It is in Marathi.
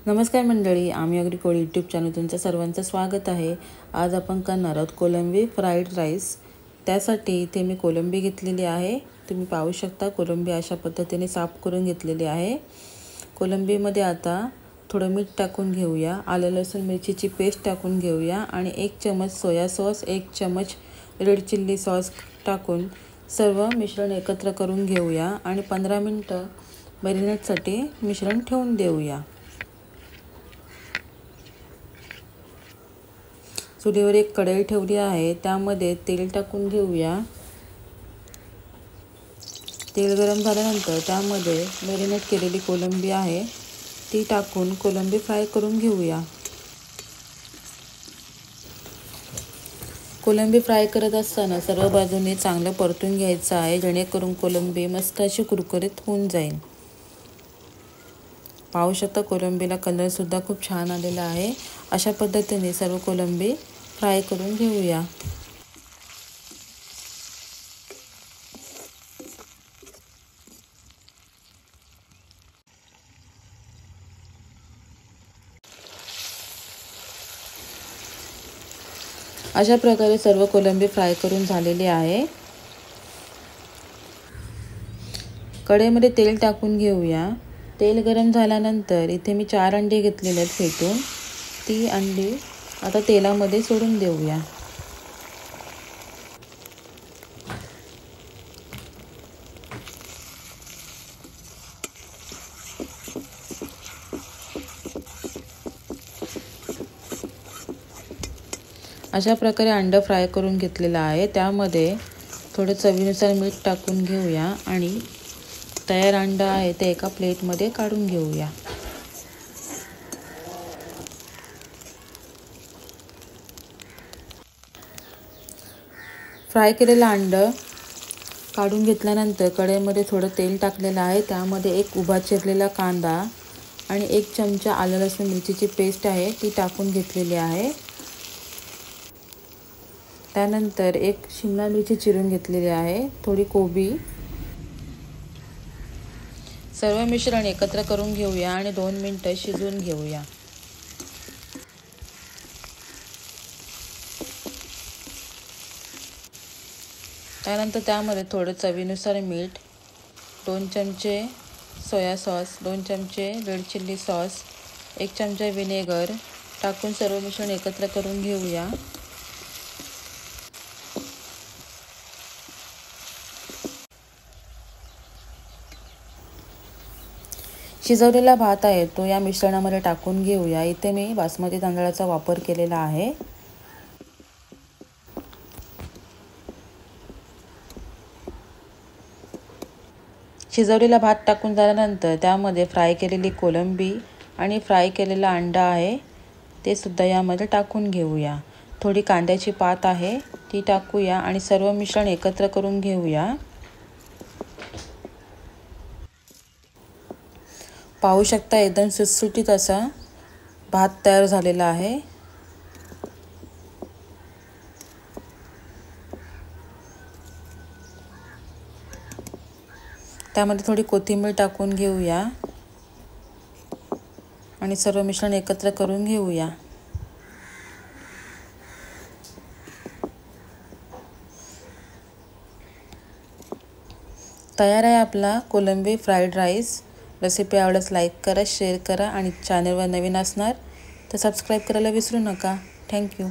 नमस्कार मंडळी, आम्ही अगदी कोळी यूट्यूब चॅनल तुमचं सर्वांचं स्वागत आहे। आज आपण करणार आहोत कोलंबी फ्राईड राईस। त्यासाठी इथे मी कोलंबी घेतलेली आहे। तुम्ही पाहू शकता कोलंबी अशा पद्धतीने साफ करून घेतलेली आहे। कोलंबीमध्ये आता थोडं मीठ टाकून घेऊया, आलं लसूण मिरचीची पेस्ट टाकून घेऊया आणि 1 चमच सोया सॉस, 1 चमच रेड चिल्ली सॉस टाकून सर्व मिश्रण एकत्र करून घेऊया आणि 15 मिनिटं मॅरिनेटसाठी मिश्रण ठेवून देऊया। चुलीवर एक कढई ठेवली आहे, त्यामध्ये तेल टाकून घेऊया। तेल गरम झाल्यानंतर त्यामध्ये मॅरिनेट केलेली कोलंबी आहे ती टाकून कोलंबी फ्राय करून घेऊया। कोलंबी फ्राय करत असताना सर्व बाजूने चांगलं परतून घ्यायचं आहे, जेणेकरून कोलंबी मस्त अशी कुरकुरीत होऊन जाईल। पाहू शकता कोलंबीला कलर सुद्धा खूप छान आलेला आहे। अशा पद्धतीने सर्व कोलंबी फ्राय करून घेऊया। अशा प्रकारे सर्व कोलंबी फ्राय करून झालेली आहे। कढईमध्ये तेल टाकून घेऊया। तेल गरम झाल्यानंतर इथे मी 4 अंडी घेतलेले आहेत फेटून, ती अंडी आता तेलामध्ये सोडून देऊया। अशा प्रकारे अंडा फ्राय करून घेतलेला आहे। त्यामध्ये थोडं चवीनुसार मीठ टाकून घेऊया आणि तयार अंडा आहे ते एका प्लेटमध्ये काढून घेऊया। फ्राय केलेलं अंडं काढून घेतल्यानंतर कढईमध्ये थोडं तेल टाकलेलं आहे, त्यामध्ये एक उभा चिरलेला कांदा आणि 1 चमचा आलं लसूण मिरचीची पेस्ट आहे ती टाकून घेतलेली आहे। त्यानंतर 1 शिमला मिरची चिरून घेतलेली आहे, थोडी कोबी। सर्व मिश्रण एकत्र करून घेऊया आणि 2 मिनिटं शिजवून घेऊया। त्यानंतर त्यामध्ये थोडं चवीनुसार मीठ, 2 चमचे सोया सॉस, 2 चमचे रेड चिल्ली सॉस, 1 चमचा व्हिनेगर टाकून सर्व मिश्रण एकत्र करून घेऊया। शिजवलेला भात आहे तो या मिश्रणामध्ये टाकून घेऊया। इथे मी बासमती तांदळाचा वापर केलेला आहे। शिजवलेला भात टाकून झाल्यानंतर त्यामध्ये फ्राय केलेली कोलंबी आणि फ्राय केलेला अंडा आहे ते सुद्धा यामध्ये टाकून घेऊया। थोडी कांद्याची पात आहे ती टाकूया आणि सर्व मिश्रण एकत्र करून घेऊया। पाहू शकता एकदम सुटसुटीत असा भात तयार झालेला आहे। त्यामध्ये थोडी कोथिंबीर टाकून घेऊया आणि सर्व मिश्रण एकत्र करून घेऊया। तयार आहे आपला कोलंबी फ्राईड राईस। रेसिपी आवडल्यास लाईक करा, शेअर करा आणि चॅनलवर नवीन असणार तर सबस्क्राईब करायला विसरू नका। थँक्यू।